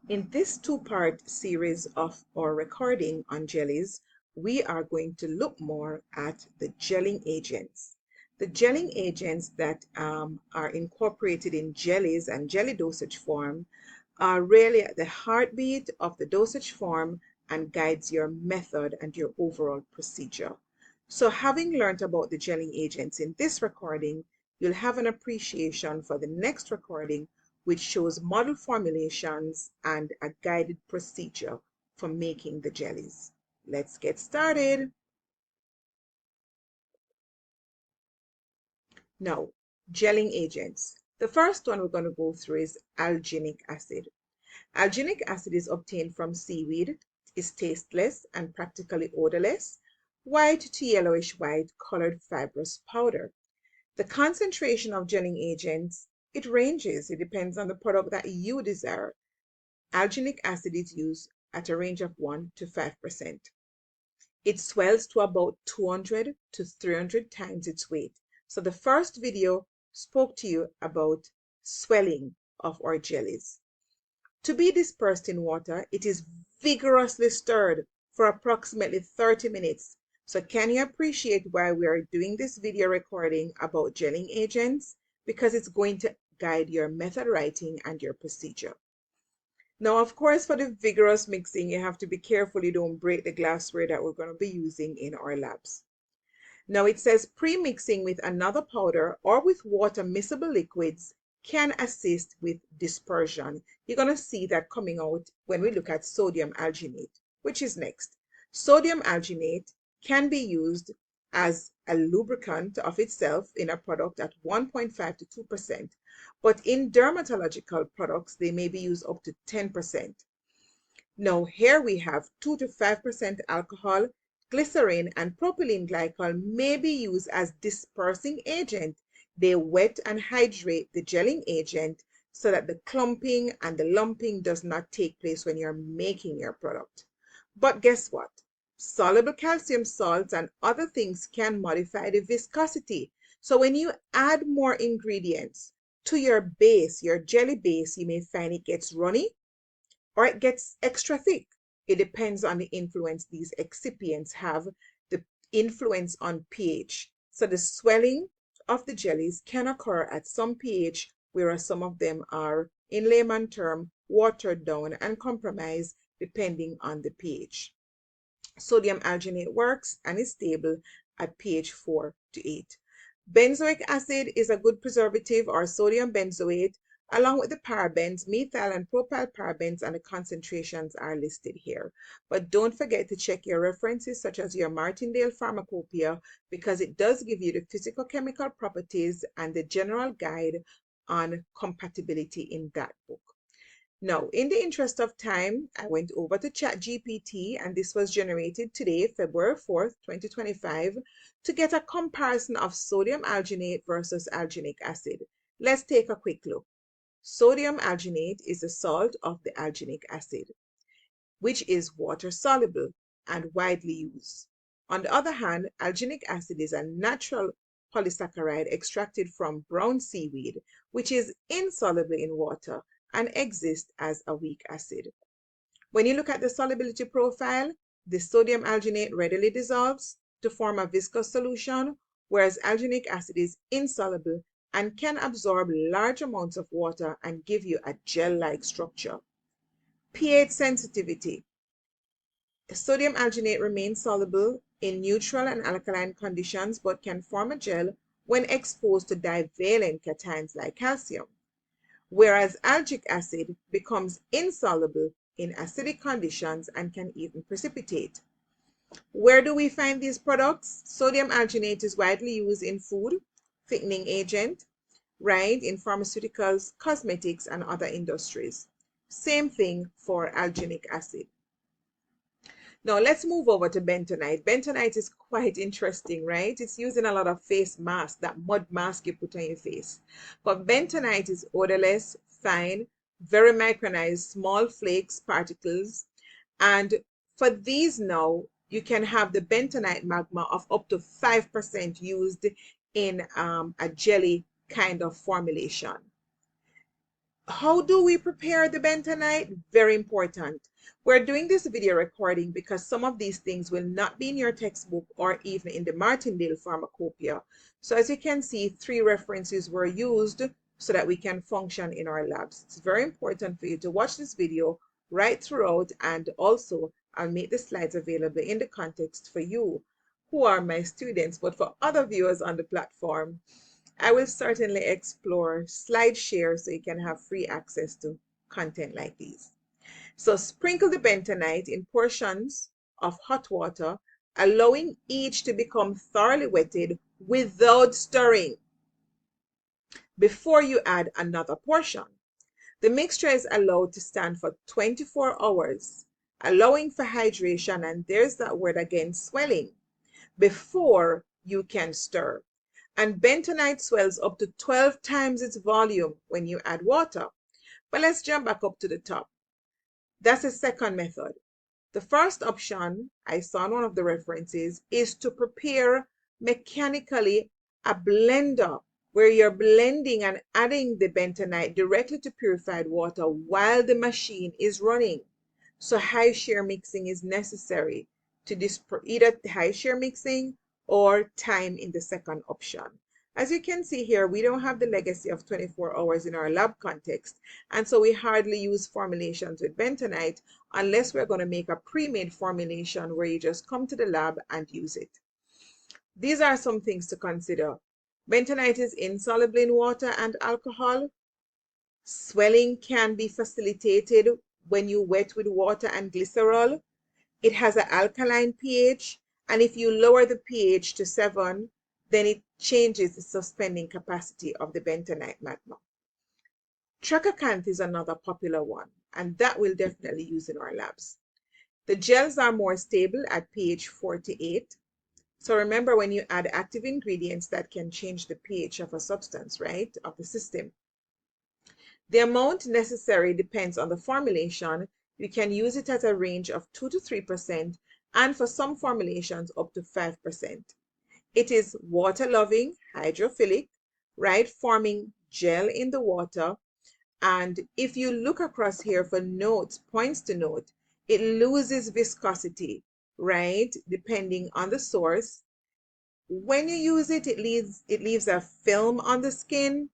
In this two-part series of our recording on jellies, we are going to look more at the gelling agents. The gelling agents that are incorporated in jellies and jelly dosage form are really at the heartbeat of the dosage form and guides your method and your overall procedure. So having learned about the gelling agents in this recording, you'll have an appreciation for the next recording, which shows model formulations and a guided procedure for making the jellies. Let's get started. Now, gelling agents. The first one we're going to go through is alginic acid. Alginic acid is obtained from seaweed, is tasteless and practically odorless, white to yellowish white colored fibrous powder. The concentration of gelling agents, it ranges. It depends on the product that you desire. Alginic acid is used at a range of 1 to 5%. It swells to about 200 to 300 times its weight. So the first video spoke to you about swelling of our jellies. To be dispersed in water, it is vigorously stirred for approximately 30 minutes. So can you appreciate why we are doing this video recording about gelling agents? Because it's going to guide your method writing and your procedure. Now, of course, for the vigorous mixing, you have to be careful you don't break the glassware that we're going to be using in our labs. Now, it says pre-mixing with another powder or with water miscible liquids can assist with dispersion. You're going to see that coming out when we look at sodium alginate, which is next. Sodium alginate can be used as a lubricant of itself in a product at 1.5 to 2%, but in dermatological products, they may be used up to 10%. Now, here we have 2 to 5% alcohol. Glycerin and propylene glycol may be used as dispersing agent. They wet and hydrate the gelling agent so that the clumping and the lumping does not take place when you're making your product. But guess what? Soluble calcium salts and other things can modify the viscosity. So when you add more ingredients to your base, your jelly base, you may find it gets runny or it gets extra thick. It depends on the influence these excipients have, the influence on pH. So the swelling of the jellies can occur at some pH, whereas some of them are, in layman term, watered down and compromised depending on the pH. Sodium alginate works and is stable at pH 4 to 8. Benzoic acid is a good preservative or sodium benzoate, along with the parabens, methyl and propyl parabens, and the concentrations are listed here. But don't forget to check your references such as your Martindale Pharmacopoeia, because it does give you the physical chemical properties and the general guide on compatibility in that book. Now, in the interest of time, I went over to ChatGPT, and this was generated today, February 4th, 2025, to get a comparison of sodium alginate versus alginic acid. Let's take a quick look. Sodium alginate is the salt of the alginic acid, which is water soluble and widely used. On the other hand, alginic acid is a natural polysaccharide extracted from brown seaweed, which is insoluble in water and exists as a weak acid. When you look at the solubility profile, the sodium alginate readily dissolves to form a viscous solution, whereas alginic acid is insoluble and can absorb large amounts of water and give you a gel-like structure. pH sensitivity. Sodium alginate remains soluble in neutral and alkaline conditions but can form a gel when exposed to divalent cations like calcium, whereas algic acid becomes insoluble in acidic conditions and can even precipitate. Where do we find these products? Sodium alginate is widely used in food, thickening agent, right, in pharmaceuticals, cosmetics, and other industries. Same thing for alginic acid. Now let's move over to bentonite. Bentonite is quite interesting, right? It's used in a lot of face masks, that mud mask you put on your face. But bentonite is odorless, fine, very micronized, small flakes, particles. And for these now, you can have the bentonite magma of up to 5% used in a jelly kind of formulation. How do we prepare the bentonite? Very important. We're doing this video recording because some of these things will not be in your textbook or even in the Martindale Pharmacopoeia. So as you can see, 3 references were used so that we can function in our labs. It's very important for you to watch this video right throughout, and also I'll make the slides available in the context for you who are my students, but for other viewers on the platform, I will certainly explore slide share so you can have free access to content like these. So sprinkle the bentonite in portions of hot water, allowing each to become thoroughly wetted without stirring before you add another portion. The mixture is allowed to stand for 24 hours, allowing for hydration, and there's that word again, swelling, before you can stir. And bentonite swells up to 12 times its volume when you add water. But let's jump back up to the top. That's the second method. The first option I saw in one of the references is to prepare mechanically a blender where you're blending and adding the bentonite directly to purified water while the machine is running. So high shear mixing is necessary to this, either high shear mixing or time in the second option. As you can see here, we don't have the legacy of 24 hours in our lab context, and so we hardly use formulations with bentonite unless we're going to make a pre-made formulation where you just come to the lab and use it. These are some things to consider. Bentonite is insoluble in water and alcohol. Swelling can be facilitated when you wet with water and glycerol. It has an alkaline pH, and if you lower the pH to 7, then it changes the suspending capacity of the bentonite magma. Tragacanth is another popular one, and that we'll definitely use in our labs. The gels are more stable at pH 48. So remember, when you add active ingredients, that can change the pH of a substance, right, of the system. The amount necessary depends on the formulation. You can use it at a range of 2 to 3%, and for some formulations up to 5%. It is water-loving, hydrophilic, right, forming gel in the water. And if you look across here for notes, points to note, it loses viscosity, right, depending on the source. When you use it, it leaves a film on the skin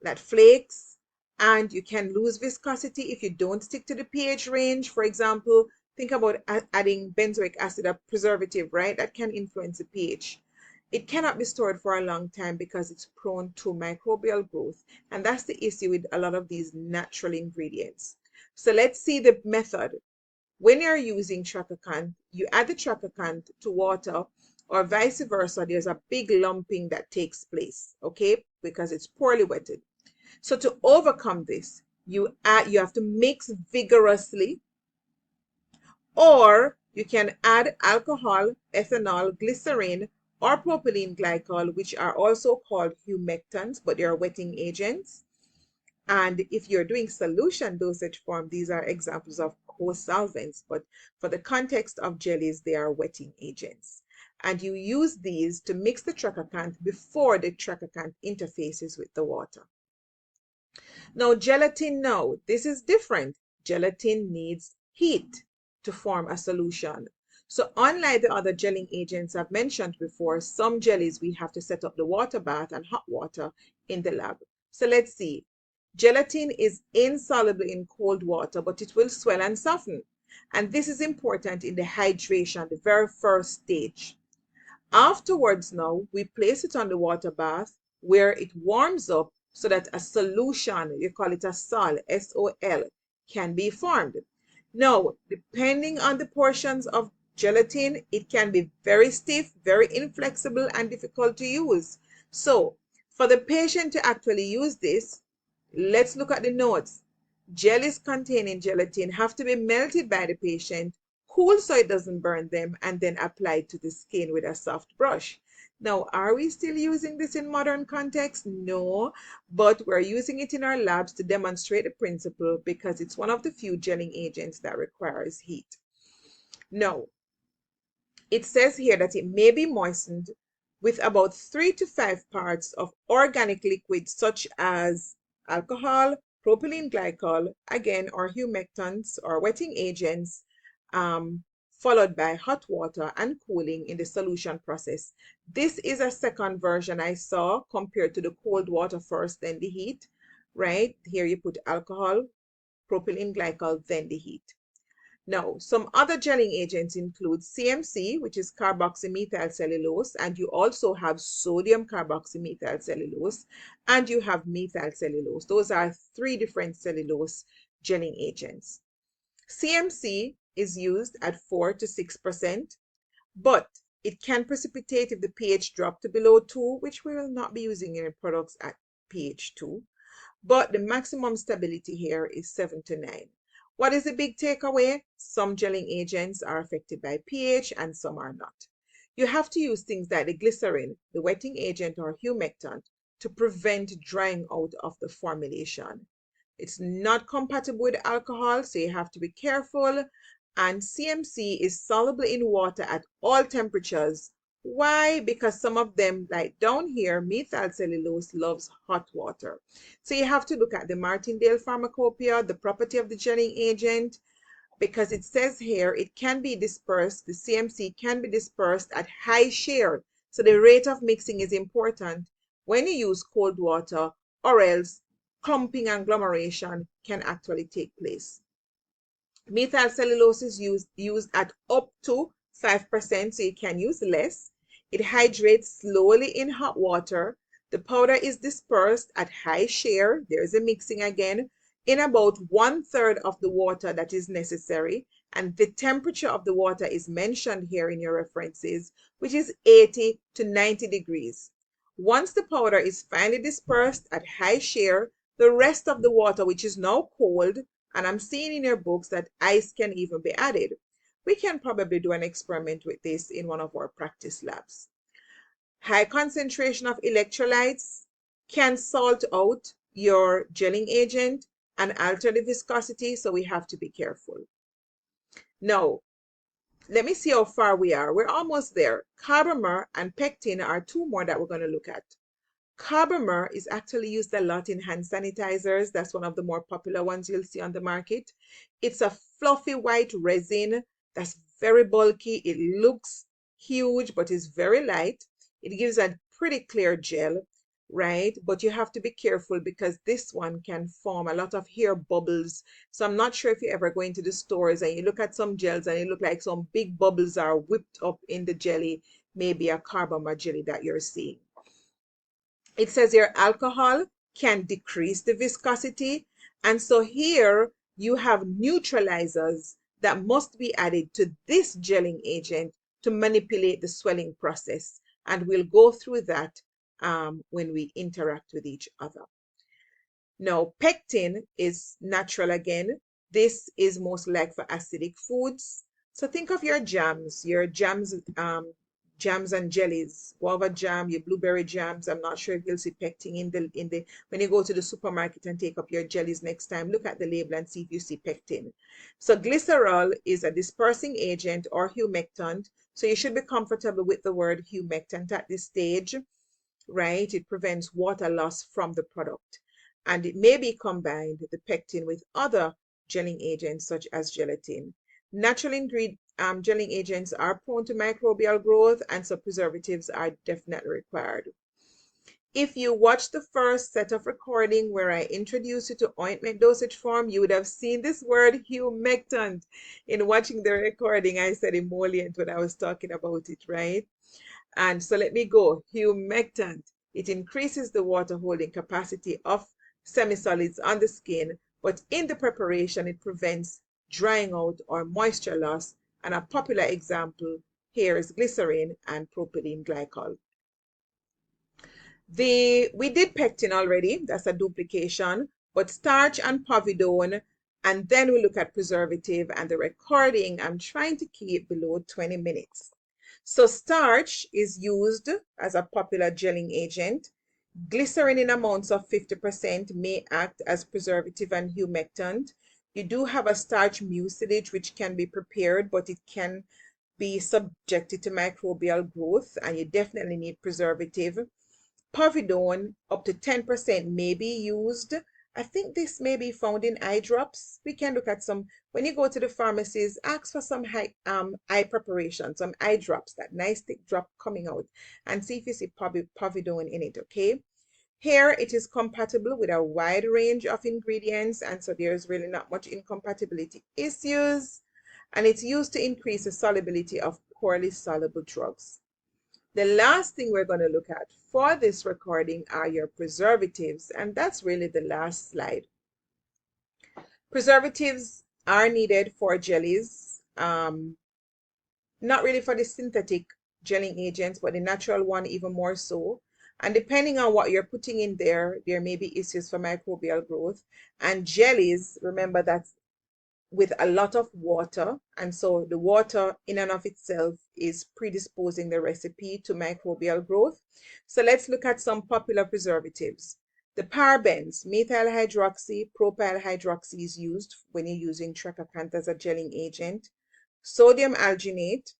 that flakes, and you can lose viscosity if you don't stick to the pH range. For example, think about adding benzoic acid, a preservative, right? That can influence the pH. It cannot be stored for a long time because it's prone to microbial growth, and that's the issue with a lot of these natural ingredients. So let's see the method. When you're using Tragacanth, you add the Tragacanth to water, or vice versa. There's a big lumping that takes place, okay, because it's poorly wetted. So to overcome this, you have to mix vigorously, or you can add alcohol, ethanol, glycerin, or propylene glycol, which are also called humectants, but they are wetting agents. And if you're doing solution dosage form, these are examples of co-solvents, but for the context of jellies, they are wetting agents. And you use these to mix the Tragacanth before the Tragacanth interfaces with the water. Now, gelatin, this is different. Gelatin needs heat to form a solution. So unlike the other gelling agents I've mentioned before, some jellies we have to set up the water bath and hot water in the lab. So let's see. Gelatin is insoluble in cold water, but it will swell and soften. And this is important in the hydration, the very first stage. Afterwards now, we place it on the water bath where it warms up so that a solution, you call it a sol, S-O-L, can be formed. Now, depending on the portions of gelatin, it can be very stiff, very inflexible, and difficult to use. So, for the patient to actually use this, let's look at the notes. Jellies containing gelatin have to be melted by the patient, cool so it doesn't burn them, and then applied to the skin with a soft brush. Now, are we still using this in modern context? No, but we're using it in our labs to demonstrate the principle because it's one of the few gelling agents that requires heat. Now, it says here that it may be moistened with about 3 to 5 parts of organic liquid such as alcohol, propylene glycol, again, are humectants or wetting agents, followed by hot water and cooling in the solution process. This is a second version I saw compared to the cold water first, then the heat, right? Here you put alcohol, propylene glycol, then the heat. Now, some other gelling agents include CMC, which is carboxymethylcellulose, and you also have sodium carboxymethylcellulose, and you have methylcellulose. Those are three different cellulose gelling agents. CMC is used at 4 to 6%, but it can precipitate if the pH dropped to below 2, which we will not be using in products at pH 2. But the maximum stability here is 7 to 9. What is the big takeaway? Some gelling agents are affected by pH and some are not. You have to use things like the glycerin, the wetting agent or humectant, to prevent drying out of the formulation. It's not compatible with alcohol, so you have to be careful. And CMC is soluble in water at all temperatures. Why? Because some of them, like down here, methylcellulose loves hot water. So you have to look at the Martindale pharmacopoeia, the property of the gelling agent, because it says here it can be dispersed, the CMC can be dispersed at high shear. So the rate of mixing is important when you use cold water, or else clumping and agglomeration can actually take place. Methylcellulose is used at up to 5%, so you can use less. It hydrates slowly in hot water. The powder is dispersed at high shear. There's a mixing again in about 1/3 of the water that is necessary. And the temperature of the water is mentioned here in your references, which is 80 to 90 degrees. Once the powder is finally dispersed at high shear, the rest of the water, which is now cold, and I'm seeing in your books that ice can even be added. We can probably do an experiment with this in one of our practice labs. High concentration of electrolytes can salt out your gelling agent and alter the viscosity, so we have to be careful. Now, let me see how far we are. We're almost there. Carbomer and pectin are two more that we're going to look at. Carbomer is actually used a lot in hand sanitizers. That's one of the more popular ones you'll see on the market. It's a fluffy white resin that's very bulky. It looks huge, but is very light. It gives a pretty clear gel, right? But you have to be careful because this one can form a lot of hair bubbles. So I'm not sure if you ever go into the stores and you look at some gels and it look like some big bubbles are whipped up in the jelly, maybe a carbomer jelly that you're seeing. It says here alcohol can decrease the viscosity. And so here you have neutralizers that must be added to this gelling agent to manipulate the swelling process. And we'll go through that when we interact with each other. Now, pectin is natural again. This is most like for acidic foods. So think of your jams jams and jellies, guava jam, your blueberry jams. I'm not sure if you'll see pectin in the when you go to the supermarket and take up your jellies next time, look at the label and see if you see pectin. So glycerol is a dispersing agent or humectant. So you should be comfortable with the word humectant at this stage, right? It prevents water loss from the product. And it may be combined, the pectin, with other gelling agents such as gelatin. Natural gelling agents are prone to microbial growth, and so preservatives are definitely required. If you watched the first set of recording where I introduced you to ointment dosage form, you would have seen this word humectant. In watching the recording, I said emollient when I was talking about it, right? And so let me go. Humectant. It increases the water holding capacity of semisolids on the skin, but in the preparation, it prevents drying out or moisture loss. And a popular example here is glycerin and propylene glycol. We did pectin already, that's a duplication, but starch and povidone, and then we look at preservative, and the recording I'm trying to keep below 20 minutes. So starch is used as a popular gelling agent. Glycerin in amounts of 50% may act as preservative and humectant. You do have a starch mucilage which can be prepared, but it can be subjected to microbial growth, and you definitely need preservative. Povidone up to 10% may be used I think this may be found in eye drops. We can look at some, when you go to the pharmacies, ask for some eye preparation, some eye drops, that nice thick drop coming out, and see if you see povidone in it, okay? Here it is compatible with a wide range of ingredients, and so there's really not much incompatibility issues, and it's used to increase the solubility of poorly soluble drugs. The last thing we're going to look at for this recording are your preservatives, and that's really the last slide. Preservatives are needed for jellies, not really for the synthetic gelling agents, but the natural one even more so. And depending on what you're putting in there, there may be issues for microbial growth. And jellies, remember that's with a lot of water, and so the water in and of itself is predisposing the recipe to microbial growth. So let's look at some popular preservatives. The parabens, methyl hydroxy, propyl hydroxy is used when you're using trachacant as a gelling agent. Sodium alginate,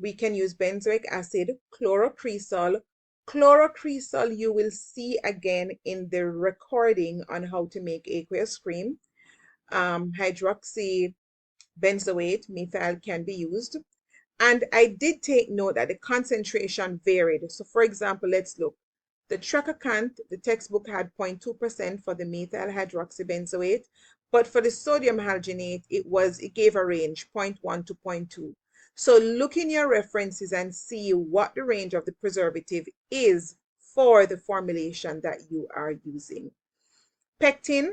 we can use benzoic acid, chlorocresol. Chlorocresol you will see again in the recording on how to make aqueous cream. Hydroxy benzoate, methyl can be used. And I did take note that the concentration varied. So for example, let's look. The trachacant, the textbook had 0.2% for the methyl hydroxybenzoate, but for the sodium alginate, it gave a range, 0.1 to 0.2. So look in your references and see what the range of the preservative is for the formulation that you are using. Pectin,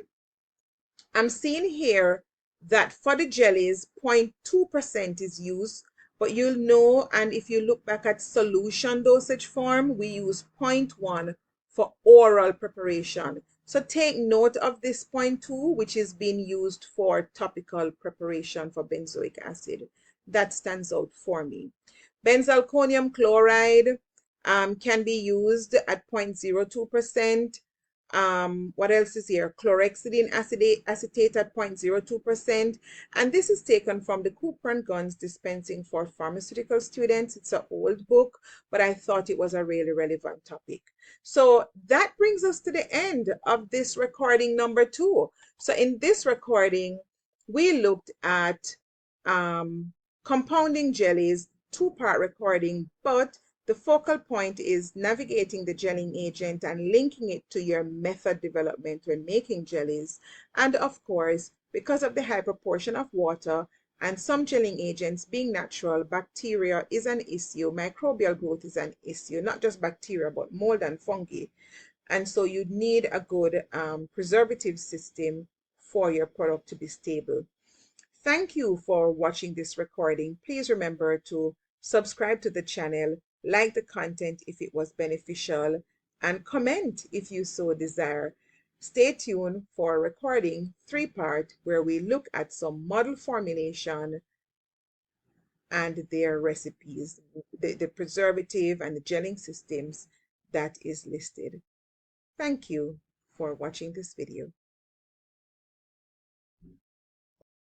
I'm seeing here that for the jellies, 0.2% is used, but you'll know, and if you look back at solution dosage form, we use 0.1 for oral preparation. So take note of this 0.2, which is being used for topical preparation for benzoic acid. That stands out for me. Benzalkonium chloride can be used at 0.02%. What else is here? Chlorhexidine acetate at 0.02%. And this is taken from the Cooper and Guns Dispensing for Pharmaceutical Students. It's an old book, but I thought it was a really relevant topic. So that brings us to the end of this recording number 2. So in this recording, we looked at compounding jellies, 2-part recording, but the focal point is navigating the gelling agent and linking it to your method development when making jellies. And of course, because of the high proportion of water and some gelling agents being natural, bacteria is an issue. Microbial growth is an issue, not just bacteria, but mold and fungi. And so you need a good preservative system for your product to be stable. Thank you for watching this recording. Please remember to subscribe to the channel, like the content if it was beneficial, and comment if you so desire. Stay tuned for a recording 3-part where we look at some model formulation and their recipes, the preservative and the gelling systems that is listed. Thank you for watching this video.